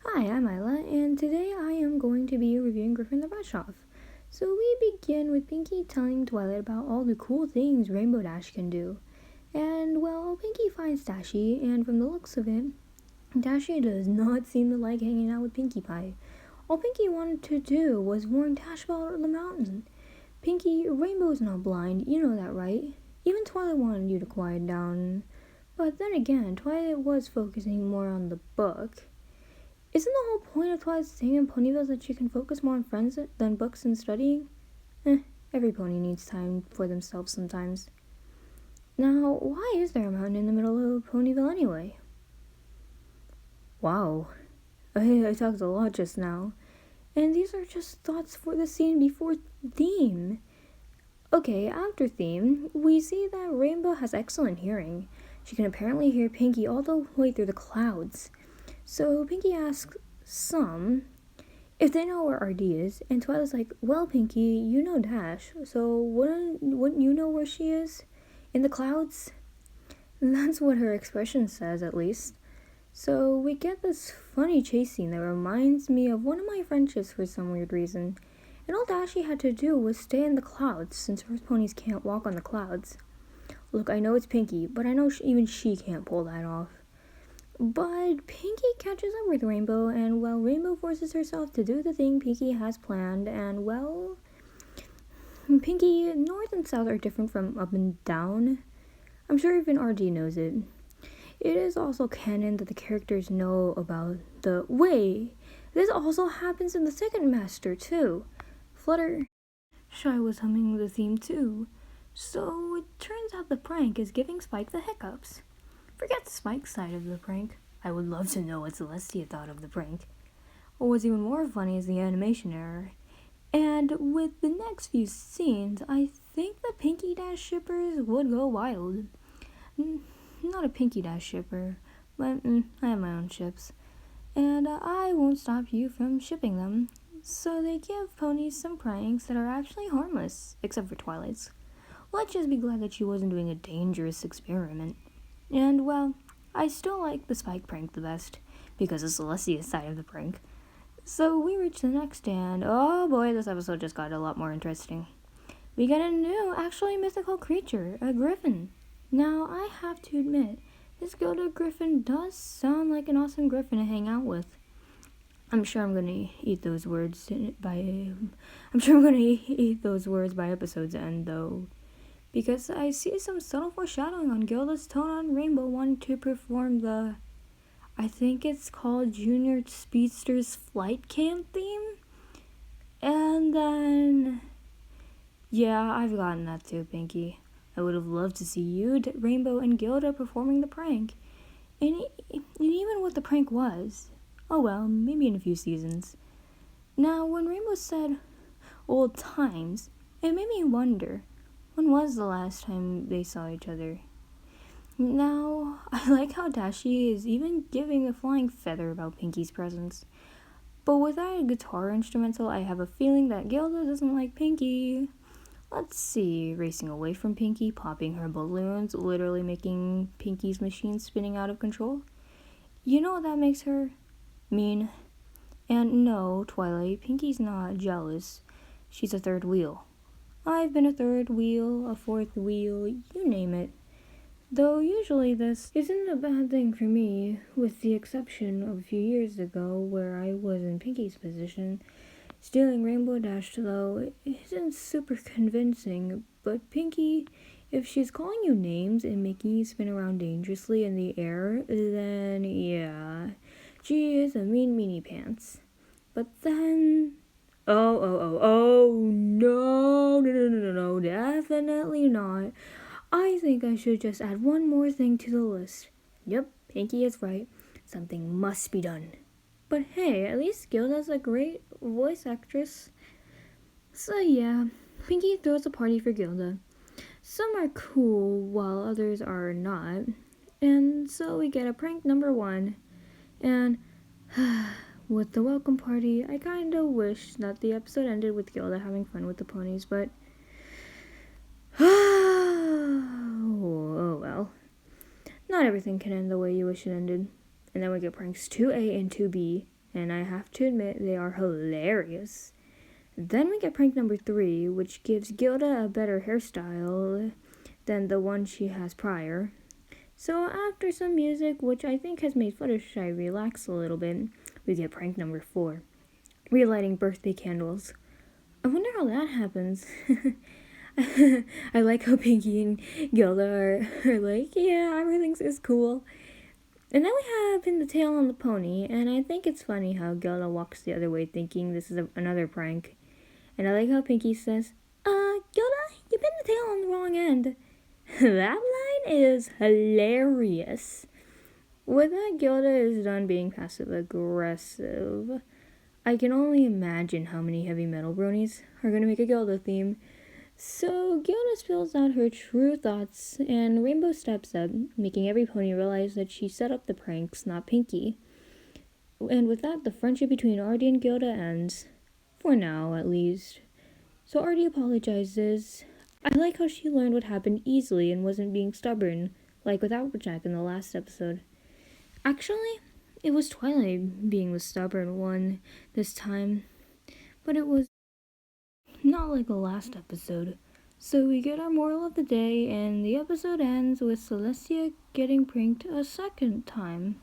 Hi, I'm Isla, and today I am going to be reviewing Griffon the Brush-Off. So we begin with Pinkie telling Twilight about all the cool things Rainbow Dash can do. And, well, Pinkie finds Dashy, and from the looks of it, Dashy does not seem to like hanging out with Pinkie Pie. All Pinkie wanted to do was warn Dash about the mountain. Pinkie, Rainbow's not blind, you know that, right? Even Twilight wanted you to quiet down. But then again, Twilight was focusing more on the book. Isn't the whole point of Twilight staying in Ponyville that she can focus more on friends than books and studying? Every pony needs time for themselves sometimes. Now, why is there a mountain in the middle of Ponyville anyway? Wow, I talked a lot just now. And these are just thoughts for the scene before theme. Okay, after theme, we see that Rainbow has excellent hearing. She can apparently hear Pinkie all the way through the clouds. So Pinkie asks some if they know where RD is, and Twilight's like, well, Pinkie, you know Dash, so wouldn't you know where she is? In the clouds? That's what her expression says, at least. So we get this funny chase scene that reminds me of one of my friendships for some weird reason. And all Dashy had to do was stay in the clouds, since horse ponies can't walk on the clouds. Look, I know it's Pinkie, but I know even she can't pull that off. But Pinkie catches up with Rainbow, and while Rainbow forces herself to do the thing Pinkie has planned, and well, Pinkie, north and south are different from up and down. I'm sure even RD knows it. It is also canon that the characters know about the way. This also happens in the second master, too. Fluttershy was humming the theme, too. So it turns out the prank is giving Spike the hiccups. Forget Spike's side of the prank. I would love to know what Celestia thought of the prank. What's even more funny is the animation error. And with the next few scenes, I think the Pinkie Dash shippers would go wild. Not a Pinkie Dash shipper, but I have my own ships. And I won't stop you from shipping them. So they give ponies some pranks that are actually harmless, except for Twilight's. Let's just be glad that she wasn't doing a dangerous experiment. And, well, I still like the Spike prank the best, because of Celestia's side of the prank. So we reach the next, and oh boy, this episode just got a lot more interesting. We get a new, actually mythical creature, a Griffon. Now, I have to admit, this Gilda Griffon does sound like an awesome Griffon to hang out with. I'm sure I'm gonna eat those words by episode's end, though. Because I see some subtle foreshadowing on Gilda's tone on Rainbow wanting to perform the, I think it's called Junior Speedster's Flight Camp theme? And then, yeah, I've gotten that too, Pinkie. I would have loved to see you, Rainbow, and Gilda performing the prank. And even what the prank was. Oh well, maybe in a few seasons. Now, when Rainbow said old times, it made me wonder, when was the last time they saw each other? Now, I like how Dashy is even giving a flying feather about Pinkie's presence. But without a guitar instrumental, I have a feeling that Gilda doesn't like Pinkie. Let's see, racing away from Pinkie, popping her balloons, literally making Pinkie's machine spinning out of control. You know what that makes her? Mean. And no, Twilight, Pinkie's not jealous. She's a third wheel. I've been a third wheel, a fourth wheel, you name it. Though usually this isn't a bad thing for me, with the exception of a few years ago where I was in Pinkie's position. Stealing Rainbow Dash, though, isn't super convincing, but Pinkie, if she's calling you names and making you spin around dangerously in the air, then yeah, she is a mean meanie pants. But then... Oh, no, definitely not. I think I should just add one more thing to the list. Yep, Pinkie is right. Something must be done. But hey, at least Gilda's a great voice actress. So yeah, Pinkie throws a party for Gilda. Some are cool, while others are not. And so we get a prank number 1. And... with the welcome party, I kinda wish that the episode ended with Gilda having fun with the ponies, but... oh well. Not everything can end the way you wish it ended. And then we get pranks 2A and 2B. and I have to admit they are hilarious. Then we get prank number 3, which gives Gilda a better hairstyle than the one she has prior. So after some music, which I think has made Fluttershy relax a little bit, we get prank number 4, relighting birthday candles. I wonder how that happens. I like how Pinkie and Gilda are like, yeah, everything is cool. And then we have Pin the Tail on the pony, and I think it's funny how Gilda walks the other way thinking this is another prank. And I like how Pinkie says, Gilda, you pinned the tail on the wrong end. That line is hilarious. With that, Gilda is done being passive-aggressive. I can only imagine how many heavy metal bronies are going to make a Gilda theme. So Gilda spills out her true thoughts, and Rainbow steps up, making every pony realize that she set up the pranks, not Pinkie. And with that, the friendship between Artie and Gilda ends. For now, at least. So Artie apologizes. I like how she learned what happened easily and wasn't being stubborn, like with Applejack in the last episode. Actually, it was Twilight being the stubborn one this time, but it was not like the last episode. So we get our moral of the day, and the episode ends with Celestia getting pranked a second time.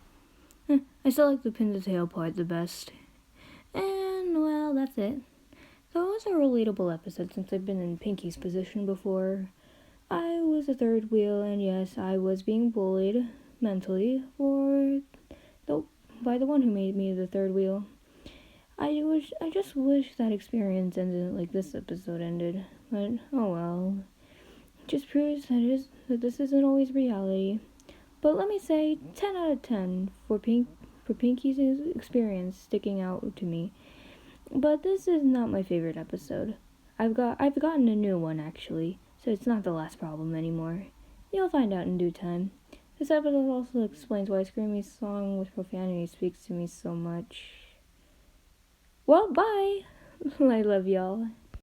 I still like the pin the tail part the best. And, well, that's it. So it was a relatable episode since I've been in Pinkie's position before. I was a third wheel, and yes, I was being bullied mentally by the one who made me the third wheel. I just wish that experience ended like this episode ended, but oh well. It just proves that this isn't always reality. But let me say 10 out of 10 for Pinkie's experience sticking out to me. But this is not my favorite episode. I've gotten a new one actually, so it's not the last problem anymore. You'll find out in due time. This episode also explains why Screamy's song with profanity speaks to me so much. Well, bye! I love y'all.